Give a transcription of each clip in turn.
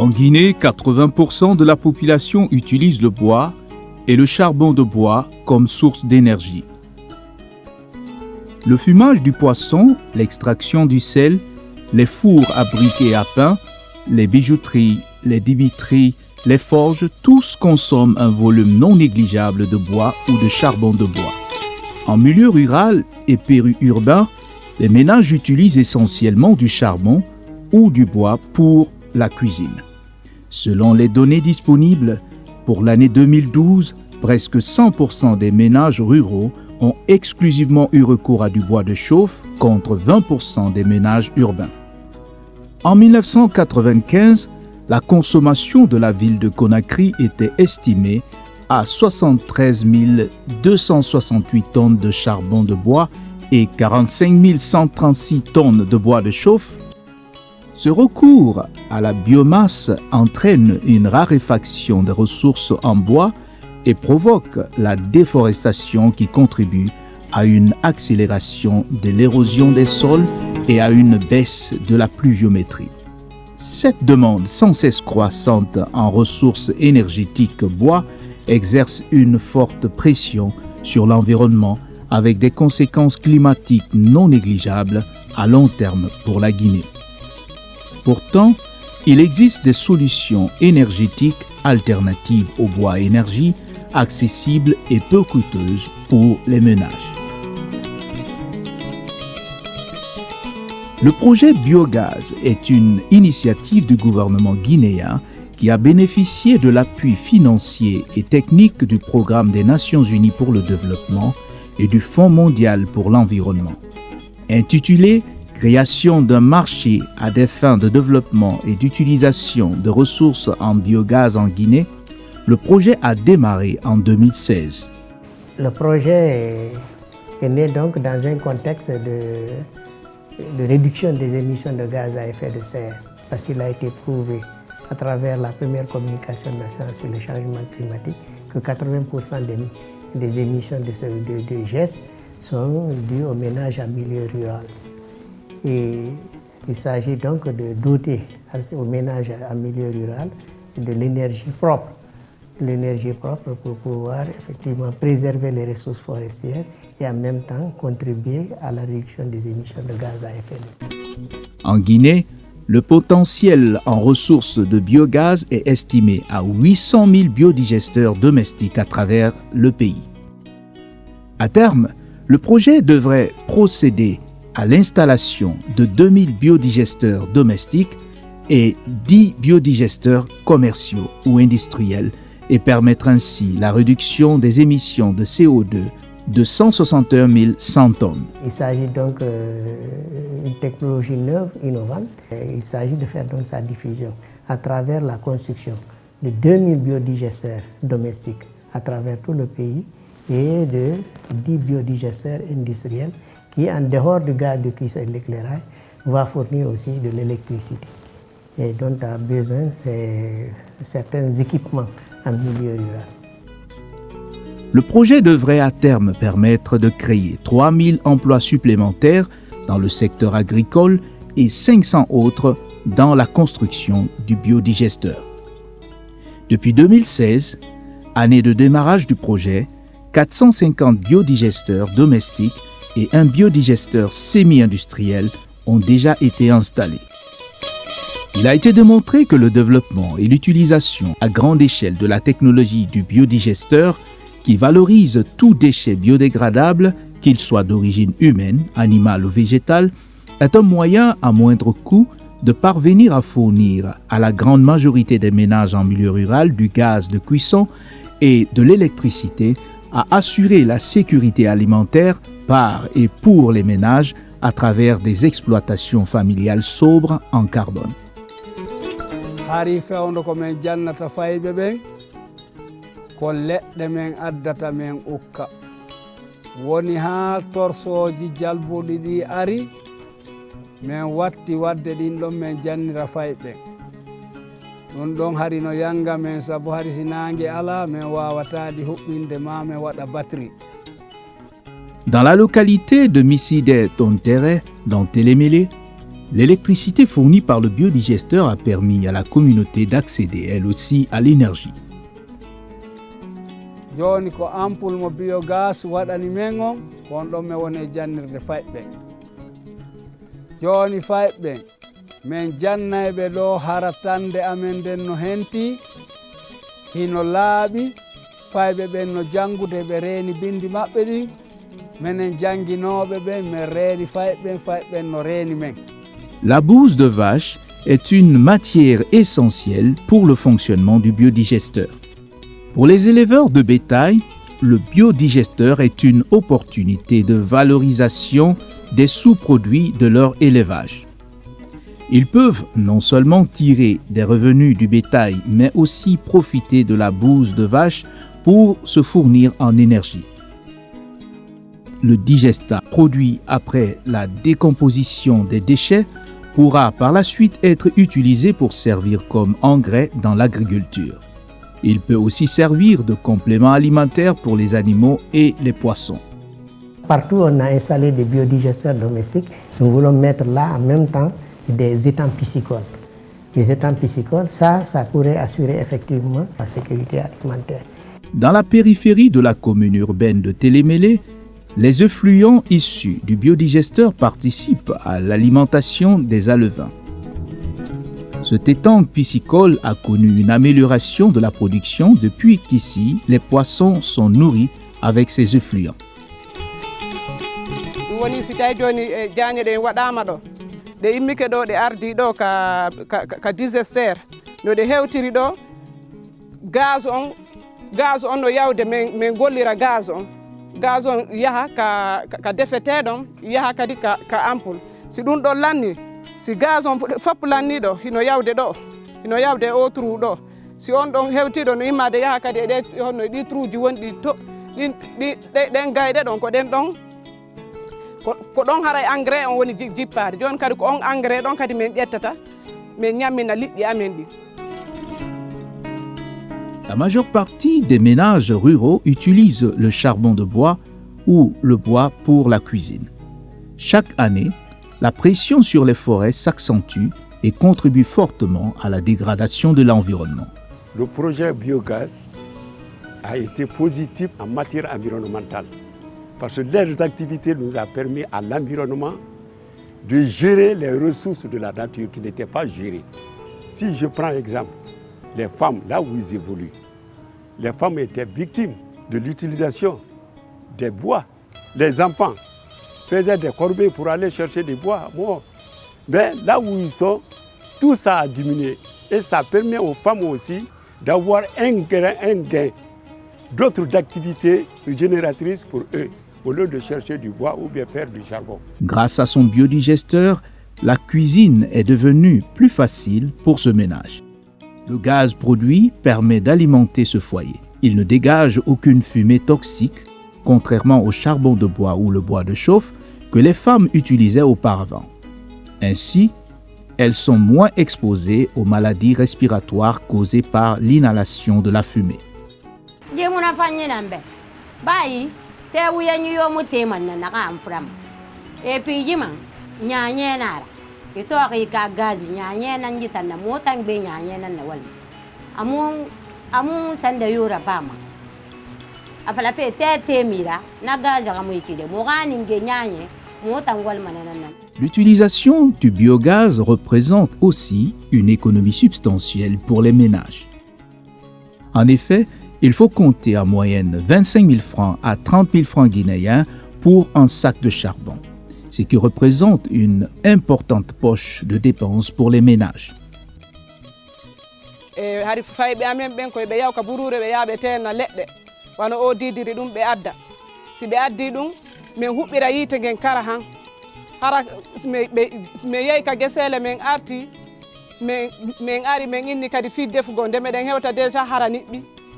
En Guinée, 80% de la population utilise le bois et le charbon de bois comme source d'énergie. Le fumage du poisson, l'extraction du sel, les fours à briques et à pain, les bijouteries, les débiteries, les forges, tous consomment un volume non négligeable de bois ou de charbon de bois. En milieu rural et périurbain, les ménages utilisent essentiellement du charbon ou du bois pour la cuisine. Selon les données disponibles, pour l'année 2012, presque 100% des ménages ruraux ont exclusivement eu recours à du bois de chauffe contre 20% des ménages urbains. En 1995, la consommation de la ville de Conakry était estimée à 73 268 tonnes de charbon de bois et 45 136 tonnes de bois de chauffe. Ce recours à la biomasse entraîne une raréfaction des ressources en bois et provoque la déforestation qui contribue à une accélération de l'érosion des sols et à une baisse de la pluviométrie. Cette demande sans cesse croissante en ressources énergétiques bois exerce une forte pression sur l'environnement avec des conséquences climatiques non négligeables à long terme pour la Guinée. Pourtant, il existe des solutions énergétiques alternatives au bois à énergie, accessibles et peu coûteuses pour les ménages. Le projet Biogaz est une initiative du gouvernement guinéen qui a bénéficié de l'appui financier et technique du Programme des Nations Unies pour le développement et du Fonds mondial pour l'environnement. Intitulé « Création d'un marché à des fins de développement et d'utilisation de ressources en biogaz en Guinée », le projet a démarré en 2016. Le projet est né donc dans un contexte de réduction des émissions de gaz à effet de serre, parce qu'il a été prouvé à travers la première communication nationale sur le changement climatique que 80% des émissions de GES sont dues aux ménages en milieu rural. Et il s'agit donc de doter aux ménages en milieu rural de l'énergie propre pour pouvoir effectivement préserver les ressources forestières et en même temps contribuer à la réduction des émissions de gaz à effet de serre. En Guinée, le potentiel en ressources de biogaz est estimé à 800 000 biodigesteurs domestiques à travers le pays. À terme, le projet devrait procéder à l'installation de 2000 biodigesteurs domestiques et 10 biodigesteurs commerciaux ou industriels et permettre ainsi la réduction des émissions de CO2 de 161 100 tonnes. Il s'agit donc d'une technologie neuve, innovante. Il s'agit de faire donc sa diffusion à travers la construction de 2000 biodigesteurs domestiques à travers tout le pays et de 10 biodigesteurs industriels qui, en dehors du gaz de cuisson et de l'éclairage, va fournir aussi de l'électricité et dont a besoin certains équipements en milieu rural. Le projet devrait à terme permettre de créer 3000 emplois supplémentaires dans le secteur agricole et 500 autres dans la construction du biodigesteur. Depuis 2016, année de démarrage du projet, 450 biodigesteurs domestiques et un biodigesteur semi-industriel ont déjà été installés. Il a été démontré que le développement et l'utilisation à grande échelle de la technologie du biodigesteur qui valorise tout déchet biodégradable, qu'il soit d'origine humaine, animale ou végétale, est un moyen à moindre coût de parvenir à fournir à la grande majorité des ménages en milieu rural du gaz de cuisson et de l'électricité, à assurer la sécurité alimentaire par et pour les ménages à travers des exploitations familiales sobres en carbone. Hari fewndo ko men jannata fayɓe ɓen ko leɗɗe men addata men ukka woni ha torsoji jalbuɗi ɗi ari men watti wadde ɗin ɗon men jannira fayɓe ɗum ɗon hari no yanga men sabu hari si nangue ala men wawataɗi huɓɓinde ma men waɗa batterie. Dans la localité de Misside Tontere, dans Télémélé, L'électricité fournie par le biodigesteur a permis à la communauté d'accéder elle aussi à l'énergie. Joni ko ampul mo biogas waɗani men on kon ɗon mi woni e jannirde fayɓe. Joni fayɓe men jannayɓe ɗo haratande amen nden no henti hino laaɓi fayɓe ɓen no janngude ɓe reeni bindi maɓɓe ɗin menen jannginoɓe ɓen min reeni fayɓen no reeni men. La bouse de vache est une matière essentielle pour le fonctionnement du biodigesteur. Pour les éleveurs de bétail, le biodigesteur est une opportunité de valorisation des sous-produits de leur élevage. Ils peuvent non seulement tirer des revenus du bétail, mais aussi profiter de la bouse de vache pour se fournir en énergie. Le digestat produit après la décomposition des déchets pourra par la suite être utilisé pour servir comme engrais dans l'agriculture. Il peut aussi servir de complément alimentaire pour les animaux et les poissons. Partout où on a installé des biodigesteurs domestiques, nous voulons mettre là en même temps des étangs piscicoles. Les étangs piscicoles, ça pourrait assurer effectivement la sécurité alimentaire. Dans la périphérie de la commune urbaine de Télémélé, les effluents issus du biodigesteur participent à l'alimentation des alevins. Cet étang piscicole a connu une amélioration de la production depuis qu'ici, les poissons sont nourris avec ces effluents. De immike ɗo ɗe ardi ɗo ka digester no ɗe hewtiri ɗo gaz on no yawde min gollira gaz on yaha ka defeteɗon yaha kadi ka ampoule si ɗum ɗo lanni si gaz on fopp lanni ɗo hino yawde o trou ɗo si on ɗon hewtiɗo no immade yaha kadi honno ɗi trouji woni ɗen gayɗe ɗon ko ɗen ɗon ko ɗon haray engrais on woni jippade joni kadi ko on engrais ɗon kadi min ƴettata min ñammina liɗɗi amen ɗi. La majeure partie des ménages ruraux utilisent le charbon de bois ou le bois pour la cuisine. Chaque année, la pression sur les forêts s'accentue et contribue fortement à la dégradation de l'environnement. Le projet biogaz a été positif en matière environnementale. Parce que leurs activités nous ont permis à l'environnement de gérer les ressources de la nature qui n'étaient pas gérées. Si je prends exemple, les femmes, là où ils évoluent, les femmes étaient victimes de l'utilisation des bois. Les enfants faisaient des corbeilles pour aller chercher des bois. Bon. Mais là où ils sont, tout ça a diminué. Et ça permet aux femmes aussi d'avoir un gain d'autres activités génératrices pour eux, au lieu de chercher du bois ou bien faire du charbon. Grâce à son biodigesteur, la cuisine est devenue plus facile pour ce ménage. Le gaz produit permet d'alimenter ce foyer. Il ne dégage aucune fumée toxique, contrairement au charbon de bois ou le bois de chauffe que les femmes utilisaient auparavant. Ainsi, elles sont moins exposées aux maladies respiratoires causées par l'inhalation de la fumée. Te wuya nyi yo mu teman na naka amfram e pi jima nyanye nara ito aki ka gazi nyanye nan jitan na motang be nyanye nan na wal amun sanda yura pama afala fe te mira na gaza ka mu ikide mo gani nge nyanye motang wal manana. L'utilisation du biogaz représente aussi une économie substantielle pour les ménages. En effet, il faut compter en moyenne 25 000 francs à 30 000 francs guinéens pour un sac de charbon, ce qui représente une importante poche de dépenses pour les ménages.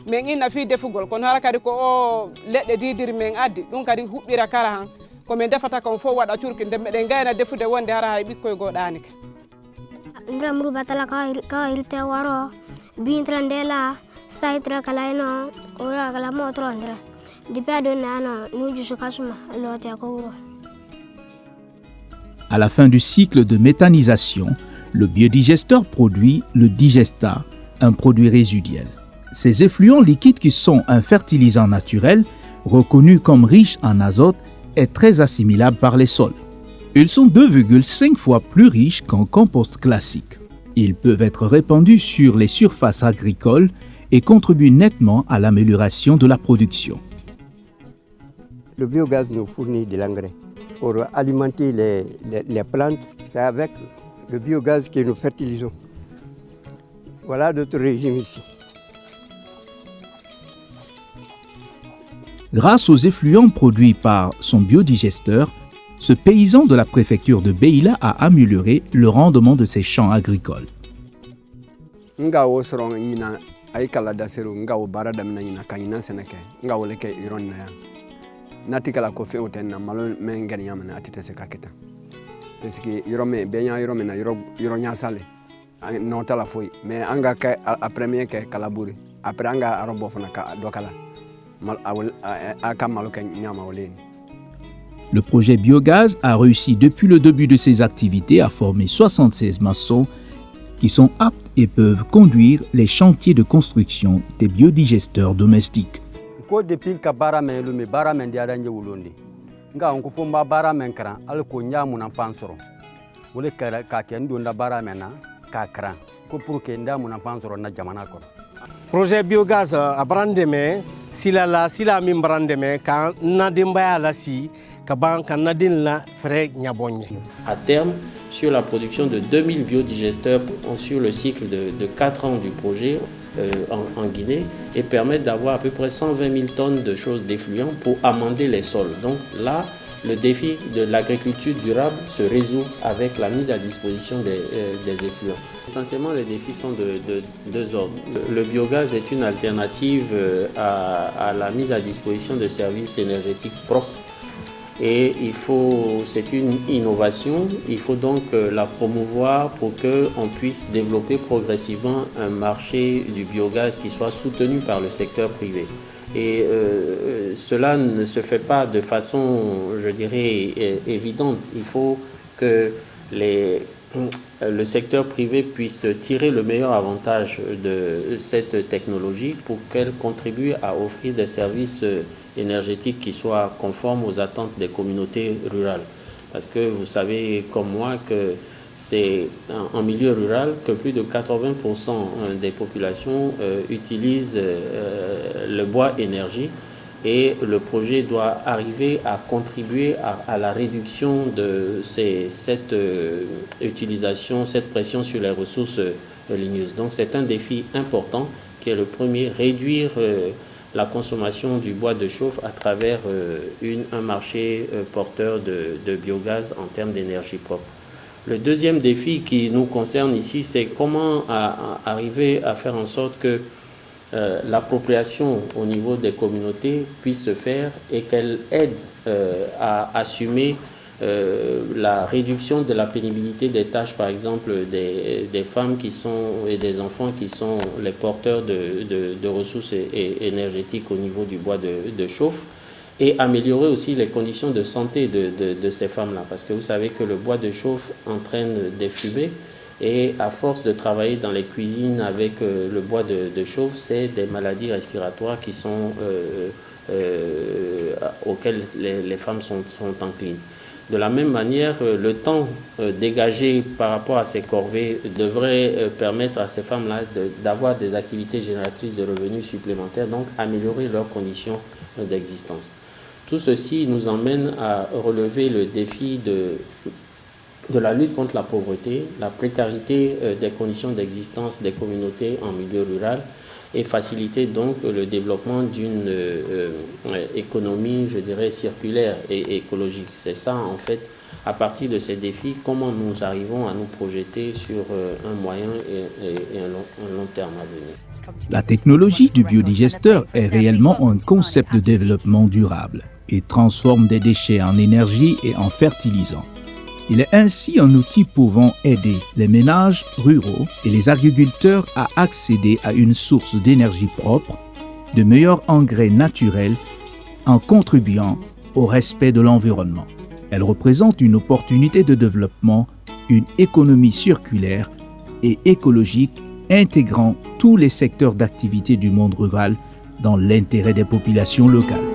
Men inna fi defugol kono hara kadi ko o leɗɗe didiri men addi ɗum kadi huɓɓira kara han komin defata kon fof waɗa curki nde meɗen gayna defude wonde hara hay ɓikkoye goɗanike. Ndram rubatala ka ilte waro bintra ndela saitra kalayno ora kala motro ndra dipedo nano nuju sukasuma lote ko wuro. À la fin du cycle de méthanisation, le biodigesteur produit le digestat, un produit résiduel. Ces effluents liquides qui sont un fertilisant naturel, reconnu comme riche en azote, est très assimilable par les sols. Ils sont 2,5 fois plus riches qu'en compost classique. Ils peuvent être répandus sur les surfaces agricoles et contribuent nettement à l'amélioration de la production. Le biogaz nous fournit de l'engrais pour alimenter les plantes. C'est avec le biogaz que nous fertilisons. Voilà notre régime ici. Grâce aux effluents produits par son biodigesteur, ce paysan de la préfecture de Beila a amélioré le rendement de ses champs agricoles. Le projet Biogaz a réussi depuis le début de ses activités à former 76 maçons qui sont aptes et peuvent conduire les chantiers de construction des biodigesteurs domestiques. Depuis que je projet Biogaz a brandé sila min brandé quand nadimba la si À terme, sur la production de 2000 biodigesteurs sur le cycle de 4 ans du projet en Guinée et permettent d'avoir à peu près 120 000 tonnes de choses d'effluents pour amender les sols. Donc là, le défi de l'agriculture durable se résout avec la mise à disposition des effluents. Essentiellement, les défis sont de deux ordres. Le biogaz est une alternative à la mise à disposition de services énergétiques propres. Et c'est une innovation, il faut donc la promouvoir pour qu'on puisse développer progressivement un marché du biogaz qui soit soutenu par le secteur privé. Et cela ne se fait pas de façon, je dirais, évidente. Il faut que le secteur privé puisse tirer le meilleur avantage de cette technologie pour qu'elle contribue à offrir des services énergétiques qui soient conformes aux attentes des communautés rurales. Parce que vous savez comme moi que c'est en milieu rural que plus de 80% des populations utilisent le bois énergie et le projet doit arriver à contribuer à la réduction de cette utilisation, cette pression sur les ressources ligneuses. Donc c'est un défi important qui est le premier, réduire la consommation du bois de chauffe à travers un marché porteur de biogaz en termes d'énergie propre. Le deuxième défi qui nous concerne ici, c'est comment arriver à faire en sorte que l'appropriation au niveau des communautés puisse se faire et qu'elle aide à assumer la réduction de la pénibilité des tâches, par exemple des femmes et des enfants qui sont les porteurs de ressources énergétiques au niveau du bois de chauffe, et améliorer aussi les conditions de santé de ces femmes-là. Parce que vous savez que le bois de chauffe entraîne des fumées, et à force de travailler dans les cuisines avec le bois de chauffe, c'est des maladies respiratoires qui sont, auxquelles les femmes sont inclines. De la même manière, le temps dégagé par rapport à ces corvées devrait permettre à ces femmes-là d'avoir des activités génératrices de revenus supplémentaires, donc améliorer leurs conditions d'existence. Tout ceci nous emmène à relever le défi de la lutte contre la pauvreté, la précarité des conditions d'existence des communautés en milieu rural, et faciliter donc le développement d'une économie, je dirais, circulaire et écologique. C'est ça, en fait, à partir de ces défis, comment nous arrivons à nous projeter sur un moyen et un long terme à venir. La technologie du biodigesteur est réellement un concept de développement durable et transforme des déchets en énergie et en fertilisants. Il est ainsi un outil pouvant aider les ménages ruraux et les agriculteurs à accéder à une source d'énergie propre, de meilleurs engrais naturels, en contribuant au respect de l'environnement. Elle représente une opportunité de développement, une économie circulaire et écologique intégrant tous les secteurs d'activité du monde rural dans l'intérêt des populations locales.